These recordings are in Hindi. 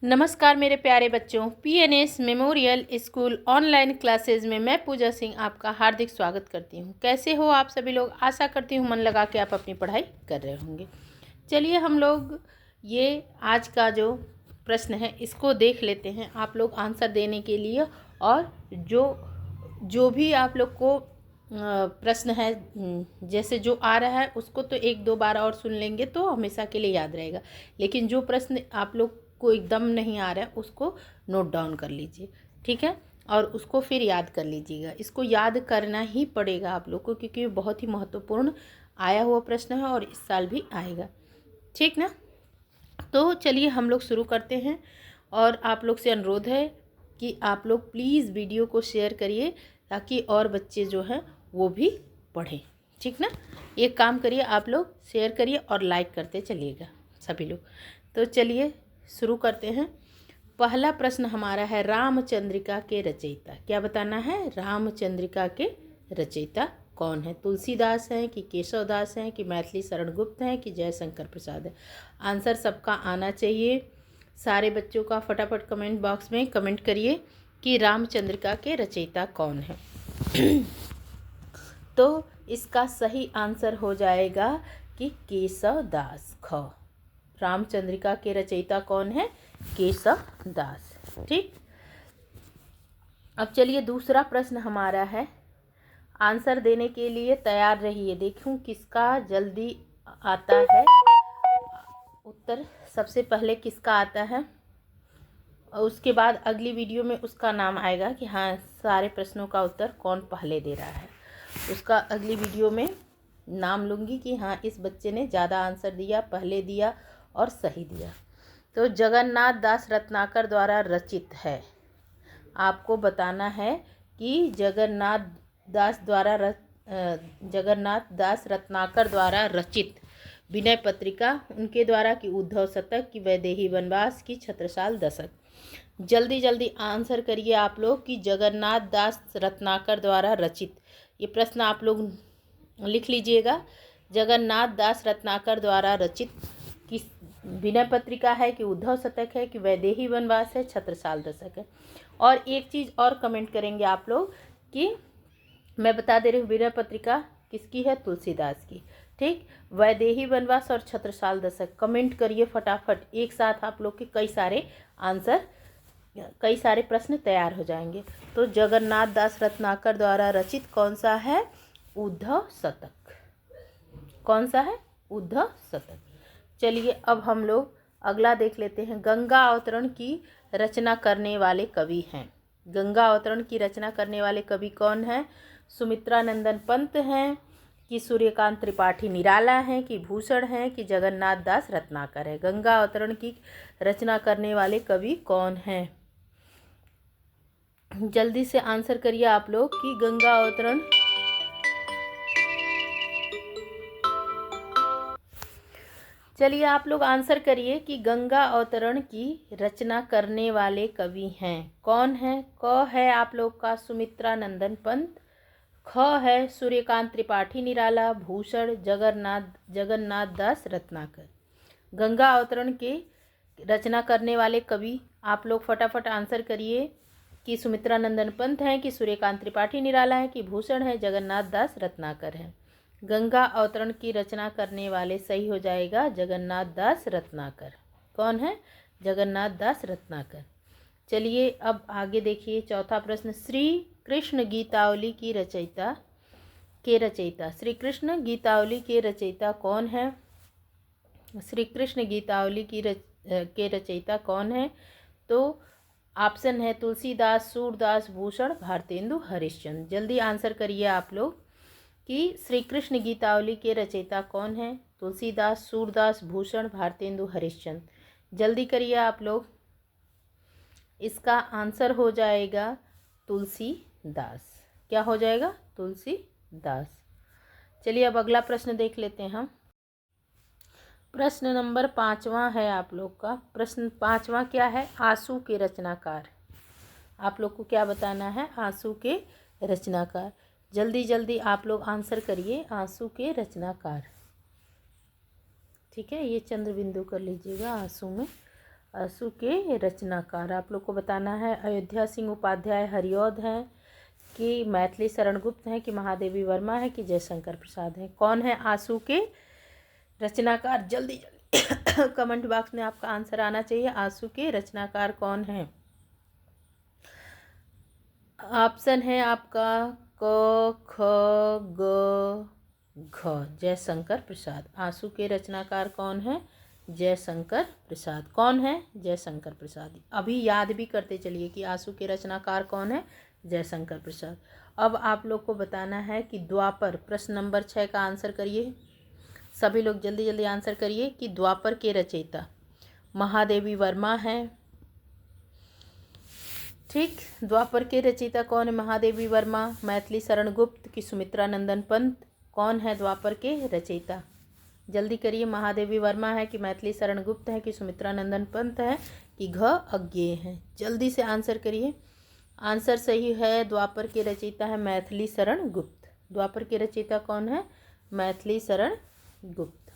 नमस्कार मेरे प्यारे बच्चों, PNS memorial school online classes में मैं पूजा सिंह आपका हार्दिक स्वागत करती हूं। कैसे हो आप सभी लोग? आशा करती हूं मन लगा के आप अपनी पढ़ाई कर रहे होंगे। चलिए हम लोग ये आज का जो प्रश्न है इसको देख लेते हैं, आप लोग आंसर देने के लिए। और जो भी आप लोग को प्रश्न है, जैसे जो आ रहा है उसको तो एक दो बार और सुन लेंगे तो हमेशा के लिए याद रहेगा। लेकिन जो प्रश्न आप लोग को एकदम नहीं आ रहा है उसको नोट डाउन कर लीजिए, ठीक है? और उसको फिर याद कर लीजिएगा। इसको याद करना ही पड़ेगा आप लोग को, क्योंकि ये बहुत ही महत्वपूर्ण आया हुआ प्रश्न है और इस साल भी आएगा, ठीक ना? तो चलिए हम लोग शुरू करते हैं। और आप लोग से अनुरोध है कि आप लोग प्लीज़ वीडियो को शेयर करिए ताकि और बच्चे जो हैं वो भी पढ़ें, ठीक ना? एक काम करिए, आप लोग शेयर करिए और लाइक करते चलिएगा सभी लोग। तो चलिए शुरू करते हैं। पहला प्रश्न हमारा है, रामचंद्रिका के रचयिता। क्या बताना है? रामचंद्रिका के रचयिता कौन है? तुलसीदास हैं कि केशवदास हैं कि मैथिली शरण गुप्त हैं कि जयशंकर प्रसाद है? आंसर सबका आना चाहिए। सारे बच्चों का फटाफट कमेंट बॉक्स में कमेंट करिए कि रामचंद्रिका के रचयिता कौन है। तो इसका सही आंसर हो जाएगा कि केशवदास। ख। रामचंद्रिका के रचयिता कौन है? केशवदास, ठीक। अब चलिए दूसरा प्रश्न हमारा है, आंसर देने के लिए तैयार रहिए। देखूं किसका जल्दी आता है उत्तर। सबसे पहले किसका आता है और उसके बाद अगली वीडियो में उसका नाम आएगा कि हाँ सारे प्रश्नों का उत्तर कौन पहले दे रहा है। उसका अगली वीडियो में नाम लूँगी कि हाँ इस बच्चे ने ज़्यादा आंसर दिया, पहले दिया और सही दिया। तो जगन्नाथ दास रत्नाकर द्वारा रचित है। आपको बताना है कि जगन्नाथ दास रत्नाकर द्वारा रचित विनय पत्रिका उनके द्वारा की उद्धव शतक की वैदेही वनवास की छत्रसाल दशक। जल्दी जल्दी आंसर करिए आप लोग कि जगन्नाथ दास रत्नाकर द्वारा रचित। ये प्रश्न आप लोग लिख लीजिएगा। जगन्नाथ दास रत्नाकर द्वारा रचित किस विनय पत्रिका है कि उद्धव शतक है कि वैदेही वनवास है, छत्रसाल दशक है? और एक चीज़ और कमेंट करेंगे आप लोग कि मैं बता दे रही हूँ विनय पत्रिका किसकी है? तुलसीदास की, ठीक। वैदेही वनवास और छत्रसाल दशक कमेंट करिए फटाफट। एक साथ आप लोग के कई सारे प्रश्न तैयार हो जाएंगे। तो जगन्नाथ दास रत्नाकर द्वारा रचित कौन सा है? उद्धव शतक। कौन सा है? उद्धव शतक। चलिए अब हम लोग अगला देख लेते हैं। गंगा अवतरण की रचना करने वाले कवि हैं। गंगा अवतरण की रचना करने वाले कवि कौन हैं? सुमित्रानंदन पंत हैं कि सूर्यकांत त्रिपाठी निराला हैं कि भूषण हैं कि जगन्नाथ दास रत्नाकर है? गंगा अवतरण की रचना करने वाले कवि कौन हैं? जल्दी से आंसर करिए आप लोग कि गंगा अवतरण। चलिए आप लोग आंसर करिए कि गंगा अवतरण की रचना करने वाले कवि हैं कौन है? क है आप लोग का सुमित्रानंदन पंत, ख है सूर्यकांत त्रिपाठी निराला, भूषण जगन्नाथ दास रत्नाकर। गंगा अवतरण के रचना करने वाले कवि आप लोग फटाफट आंसर करिए कि सुमित्रानंदन पंत हैं कि सूर्यकांत त्रिपाठी निराला है कि भूषण है जगन्नाथ दास रत्नाकर है? गंगा अवतरण की रचना करने वाले सही हो जाएगा जगन्नाथ दास रत्नाकर। कौन है? जगन्नाथ दास रत्नाकर। चलिए अब आगे देखिए चौथा प्रश्न। श्री कृष्ण गीतावली की रचयिता श्री कृष्ण गीतावली के रचयिता कौन है? श्री कृष्ण गीतावली के रचयिता कौन है? तो ऑप्शन है तुलसीदास, सूरदास, भूषण, भारतेंदु हरिश्चंद्र। जल्दी आंसर करिए आप लोग कि श्री कृष्ण गीतावली के रचयिता कौन है? तुलसीदास, सूरदास, भूषण, भारतेंदु हरिश्चंद्र। जल्दी करिए आप लोग। इसका आंसर हो जाएगा तुलसीदास। क्या हो जाएगा? तुलसीदास। चलिए अब अगला प्रश्न देख लेते हैं हम। प्रश्न नंबर 5वां है आप लोग का। प्रश्न 5वां क्या है? आंसू के रचनाकार। आप लोग को क्या बताना है? आंसू के रचनाकार। जल्दी जल्दी आप लोग आंसर करिए। आंसू के रचनाकार, ठीक है। ये चंद्र बिंदु कर लीजिएगा आंसू में। आंसू के रचनाकार आप लोग को बताना है। अयोध्या सिंह उपाध्याय हरिऔध हैं कि मैथिली शरण गुप्त हैं कि महादेवी वर्मा है कि जयशंकर प्रसाद हैं। कौन है आंसू के रचनाकार? जल्दी जल्दी कमेंट बॉक्स में आपका आंसर आना चाहिए। आंसू के रचनाकार कौन हैं? ऑप्शन है आपका क, ख, ग, घ। जयशंकर प्रसाद। आंसू के रचनाकार कौन है? जयशंकर प्रसाद। कौन है? जयशंकर प्रसाद। अभी याद भी करते चलिए कि आंसू के रचनाकार कौन है? जयशंकर प्रसाद। अब आप लोग को बताना है कि द्वापर, प्रश्न नंबर 6 का आंसर करिए। सभी लोग जल्दी जल्दी आंसर करिए कि द्वापर के रचयिता महादेवी वर्मा हैं। ठीक, द्वापर के रचयिता कौन है? महादेवी वर्मा। मैथिली शरण गुप्त की सुमित्रा नंदन पंत। कौन है द्वापर के रचयिता? जल्दी करिए। महादेवी वर्मा है कि मैथिली शरण गुप्त है कि सुमित्रा नंदन पंत है कि घ अज्ञेय है? जल्दी से आंसर करिए। आंसर सही है, द्वापर के रचयिता है मैथिली शरण गुप्त। द्वापर के रचयिता कौन है? मैथिली शरण गुप्त।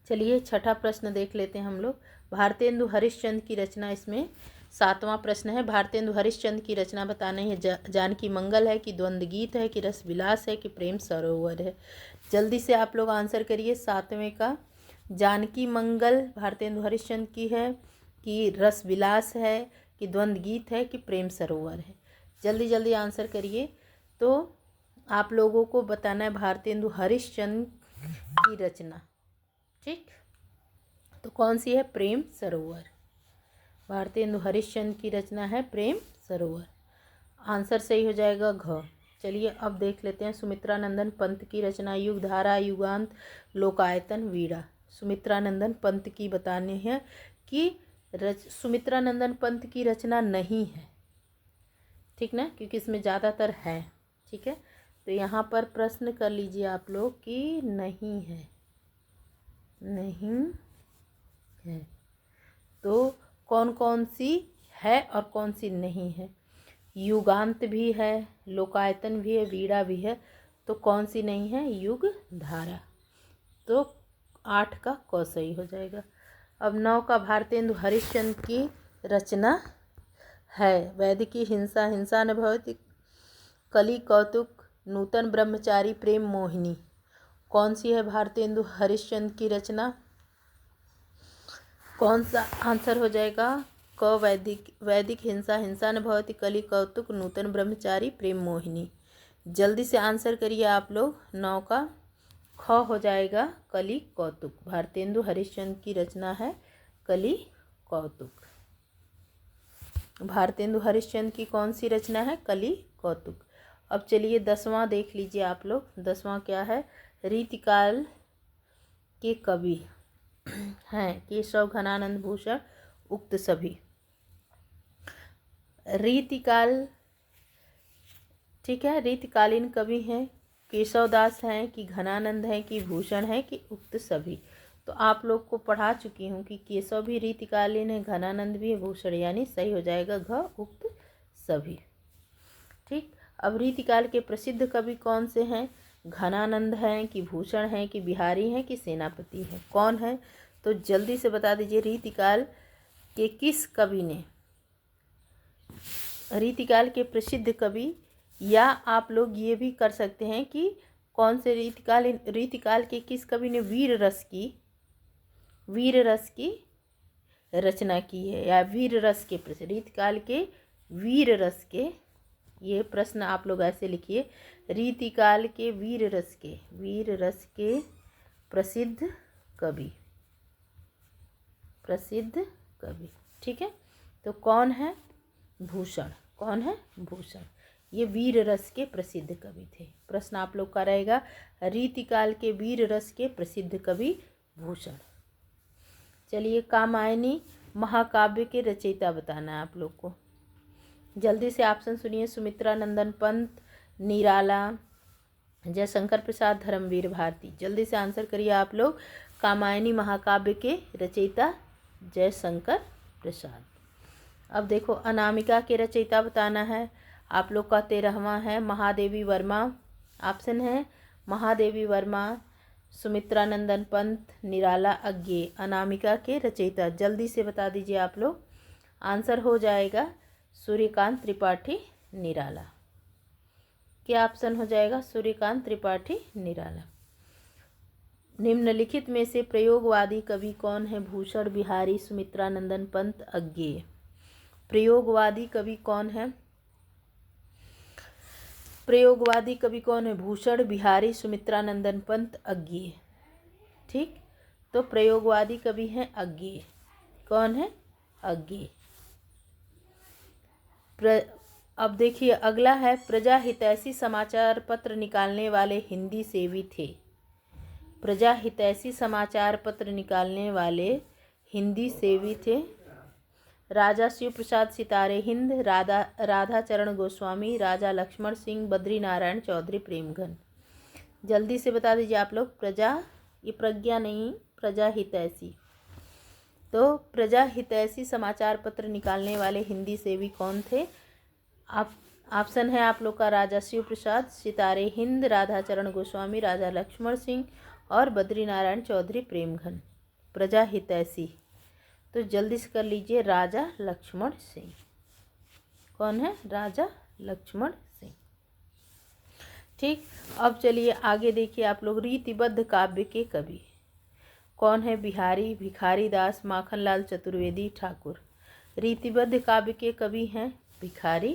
चलिए छठा प्रश्न देख लेते हैं हम लोग। भारतेंदु हरिश्चंद्र की रचना, इसमें 7वां प्रश्न है। भारतेंदु हरिश्चंद्र की रचना बतानी है। जानकी मंगल है कि द्वंद्व गीत है कि रस विलास है कि प्रेम सरोवर है? जल्दी से आप लोग आंसर करिए। 7वें का जानकी मंगल भारतेंदु हरिश्चंद्र की है कि रस विलास है कि द्वंद्व गीत है कि प्रेम सरोवर है? जल्दी जल्दी आंसर करिए। तो आप लोगों को बताना है भारतेंदु हरिश्चंद्र की रचना। ठीक, तो कौन सी है? प्रेम सरोवर। भारतेंदु हरिश्चंद्र की रचना है प्रेम सरोवर। आंसर सही हो जाएगा घ। चलिए अब देख लेते हैं सुमित्रा नंदन पंत की रचना। युग धारा, युगांत, लोकायतन, वीड़ा। सुमित्रा नंदन पंत की बतानी है कि सुमित्रा नंदन पंत की रचना नहीं है। ठीक ना, क्योंकि इसमें ज़्यादातर है। ठीक है, तो यहाँ पर प्रश्न कर लीजिए आप लोग कि नहीं है, नहीं है। तो कौन कौन सी है और कौन सी नहीं है? युगांत भी है, लोकायतन भी है, वीड़ा भी है। तो कौन सी नहीं है? युग धारा। तो 8 का क सही हो जाएगा। अब 9 का भारतेंदु हरिश्चंद्र की रचना है। वैदिकी हिंसा, हिंसा न भवति, कलि कौतुक, नूतन ब्रह्मचारी, प्रेम मोहिनी। कौन सी है भारतेंदु हरिश्चंद्र की रचना? कौन सा आंसर हो जाएगा? क वैदिक हिंसा, हिंसा न भवति, कलि कौतुक, नूतन ब्रह्मचारी, प्रेम मोहिनी। जल्दी से आंसर करिए आप लोग। 9 का ख हो जाएगा कलि कौतुक। भारतेंदु हरिश्चंद्र की रचना है कलि कौतुक। भारतेंदु हरिश्चंद्र की कौन सी रचना है? कलि कौतुक। अब चलिए 10वां देख लीजिए आप लोग। 10वां क्या है? रीतिकाल के कवि हैं केशव, घनानंद, भूषण, उक्त सभी। रीतिकाल, ठीक है, रीतिकालीन कवि हैं केशव दास हैं कि घनानंद हैं कि भूषण हैं कि उक्त सभी? तो आप लोग को पढ़ा चुकी हूँ कि केशव भी रीतिकालीन है, घनानंद भी है, भूषण, यानी सही हो जाएगा घ उक्त सभी। ठीक, अब रीतिकाल के प्रसिद्ध कवि कौन से हैं? घनानंद हैं कि भूषण हैं कि बिहारी हैं कि सेनापति हैं? कौन है? तो जल्दी से बता दीजिए। रीतिकाल के किस कवि ने, रीतिकाल के प्रसिद्ध कवि, या आप लोग ये भी कर सकते हैं कि कौन से रीतिकाल के किस कवि ने वीर रस की रचना की है, या वीर रस के प्रसिद्ध, रीतिकाल के वीर रस के, ये प्रश्न आप लोग ऐसे लिखिए, रीतिकाल के वीर रस के प्रसिद्ध कवि, ठीक है। तो कौन है? भूषण। कौन है? भूषण। ये वीर रस के प्रसिद्ध कवि थे। प्रश्न आप लोग का रहेगा रीतिकाल के वीर रस के प्रसिद्ध कवि भूषण। चलिए कामायनी महाकाव्य के रचयिता बताना है आप लोग को। जल्दी से ऑप्शन सुनिए। सुमित्रा नंदन पंत, निराला, जयशंकर प्रसाद, धर्मवीर भारती। जल्दी से आंसर करिए आप लोग। कामायनी महाकाव्य के रचयिता जयशंकर प्रसाद। अब देखो अनामिका के रचयिता बताना है आप लोग का। 13वां है महादेवी वर्मा। ऑप्शन है महादेवी वर्मा, सुमित्रानंदन पंत, निराला अज्ञेय, अनामिका के रचयिता। जल्दी से बता दीजिए आप लोग। आंसर हो जाएगा सूर्यकांत त्रिपाठी निराला। क्या ऑप्शन हो जाएगा? सूर्यकांत त्रिपाठी निराला। निम्नलिखित में से प्रयोगवादी कवि कौन है? भूषण बिहारी, सुमित्रानंदन पंत, अज्ञेय। प्रयोगवादी कवि कौन है? प्रयोगवादी कवि कौन है? भूषण बिहारी, सुमित्रानंदन पंत, अज्ञेय। ठीक, तो प्रयोगवादी कवि हैं अज्ञेय। कौन है? अज्ञेय। अब देखिए अगला है, प्रजा हितैषी समाचार पत्र निकालने वाले हिंदी सेवी थे। प्रजा हितैषी समाचार पत्र निकालने वाले हिंदी सेवी थे। राजा शिव प्रसाद सितारे हिंद, राधाचरण गोस्वामी, राजा लक्ष्मण सिंह, बद्री नारायण चौधरी, प्रेमघन। जल्दी से बता दीजिए आप लोग। प्रजा, ये प्रज्ञा नहीं, प्रजा हितैषी। तो प्रजा हितैषी समाचार पत्र निकालने वाले हिंदी सेवी कौन थे? आप ऑप्शन है आप लोग का राजा शिव प्रसाद सितारे हिंद, राधाचरण गोस्वामी, राजा लक्ष्मण सिंह और बद्री नारायण चौधरी, प्रेमघन। प्रजा हितैषी, तो जल्दी से कर लीजिए, राजा लक्ष्मण सिंह। कौन है? राजा लक्ष्मण सिंह। ठीक, अब चलिए आगे देखिए आप लोग। रीतिबद्ध काव्य के कवि कौन है? बिहारी, भिखारी दास, माखनलाल चतुर्वेदी, ठाकुर। रीतिबद्ध काव्य के कवि हैं भिखारी।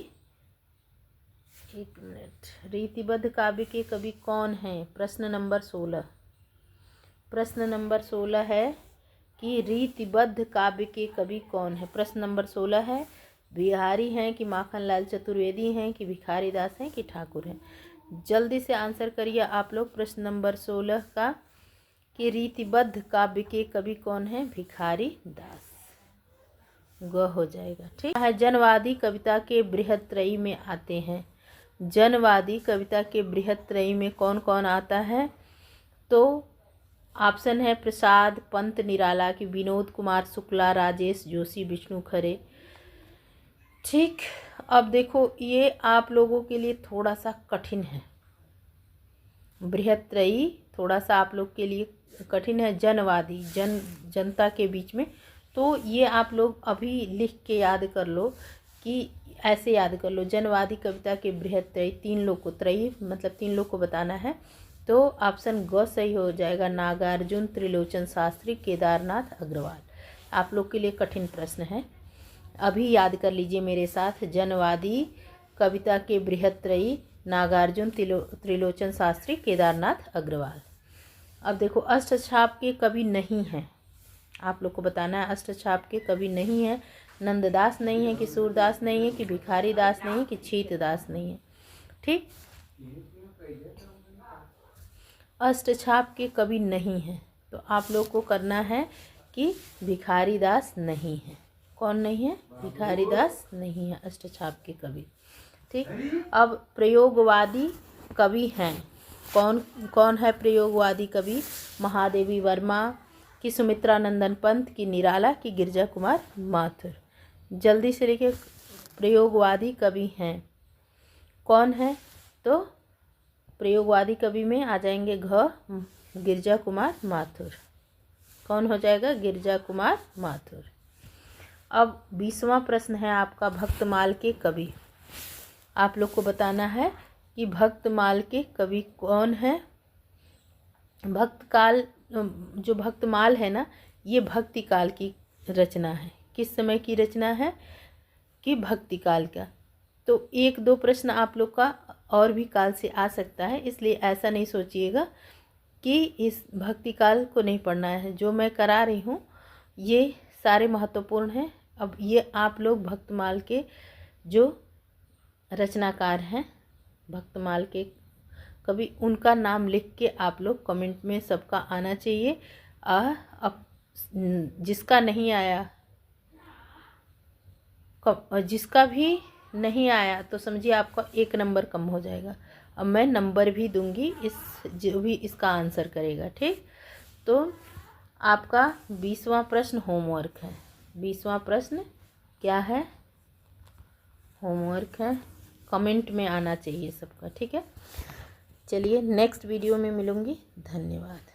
एक मिनट। रीतिबद्ध काव्य के कवि कौन हैं? प्रश्न नंबर 16। प्रश्न नंबर 16 है कि रीतिबद्ध काव्य के कवि कौन है? प्रश्न नंबर 16 है, बिहारी हैं कि माखनलाल चतुर्वेदी हैं कि भिखारी दास हैं कि ठाकुर हैं। जल्दी से आंसर करिए आप लोग प्रश्न नंबर 16 का कि रीतिबद्ध काव्य के कवि कौन है? भिखारी दास। ग हो जाएगा। ठीक है। जनवादी कविता के बृहत्त्रयी में आते हैं। जनवादी कविता के बृहत्त्रयी में कौन कौन आता है? तो ऑप्शन है प्रसाद, पंत, निराला की विनोद कुमार शुक्ला, राजेश जोशी, विष्णु खरे। ठीक, अब देखो ये आप लोगों के लिए थोड़ा सा कठिन है। बृहत्त्रयी थोड़ा सा आप लोग के लिए कठिन है। जनवादी, जनता के बीच में, तो ये आप लोग अभी लिख के याद कर लो कि ऐसे याद कर लो। जनवादी कविता के बृहत्त्रयी, 3 लोग को, त्रयी मतलब 3 लोग को बताना है। तो ऑप्शन ग सही हो जाएगा। नागार्जुन, त्रिलोचन शास्त्री, केदारनाथ अग्रवाल। आप लोग के लिए कठिन प्रश्न है, अभी याद कर लीजिए मेरे साथ। जनवादी कविता के बृहत्त्रयी, नागार्जुन, त्रिलोचन शास्त्री, केदारनाथ अग्रवाल। अब देखो अष्टछाप के कवि नहीं हैं, आप लोग को बताना है। अष्टछाप के कवि नहीं है। नंददास नहीं है कि सूरदास नहीं है कि भिखारी दास नहीं है कि छीतदास नहीं है। ठीक, अष्टछाप के कवि नहीं है, तो आप लोग को करना है कि भिखारी दास नहीं है। कौन नहीं है? भिखारी दास नहीं है अष्टछाप के कवि। ठीक, अब प्रयोगवादी कवि हैं। कौन कौन है प्रयोगवादी कवि? महादेवी वर्मा कि सुमित्रानंदन पंत की निराला की गिरजा कुमार माथुर। जल्दी से लिखिए, प्रयोगवादी कवि हैं कौन है? तो प्रयोगवादी कवि में आ जाएंगे घ, गिरजा कुमार माथुर। कौन हो जाएगा? गिरजा कुमार माथुर। अब 20वां प्रश्न है आपका, भक्तमाल के कवि। आप लोग को बताना है कि भक्तमाल के कवि कौन है। भक्तकाल, जो भक्तमाल है ना, ये भक्ति काल की रचना है। किस समय की रचना है? कि भक्ति काल का। तो 1-2 प्रश्न आप लोग का और भी काल से आ सकता है, इसलिए ऐसा नहीं सोचिएगा कि इस भक्ति काल को नहीं पढ़ना है। जो मैं करा रही हूँ ये सारे महत्वपूर्ण हैं। अब ये आप लोग भक्तमाल के जो रचनाकार हैं, भक्तमाल के कवि, उनका नाम लिख के आप लोग कमेंट में सबका आना चाहिए। अब जिसका नहीं आया, जिसका भी नहीं आया तो समझिए आपका 1 नंबर कम हो जाएगा। अब मैं नंबर भी दूंगी इस जो भी इसका आंसर करेगा। ठीक, तो आपका 20वां प्रश्न होमवर्क है। 20वां प्रश्न क्या है? होमवर्क है, कमेंट में आना चाहिए सबका। ठीक है, चलिए नेक्स्ट वीडियो में मिलूंगी। धन्यवाद।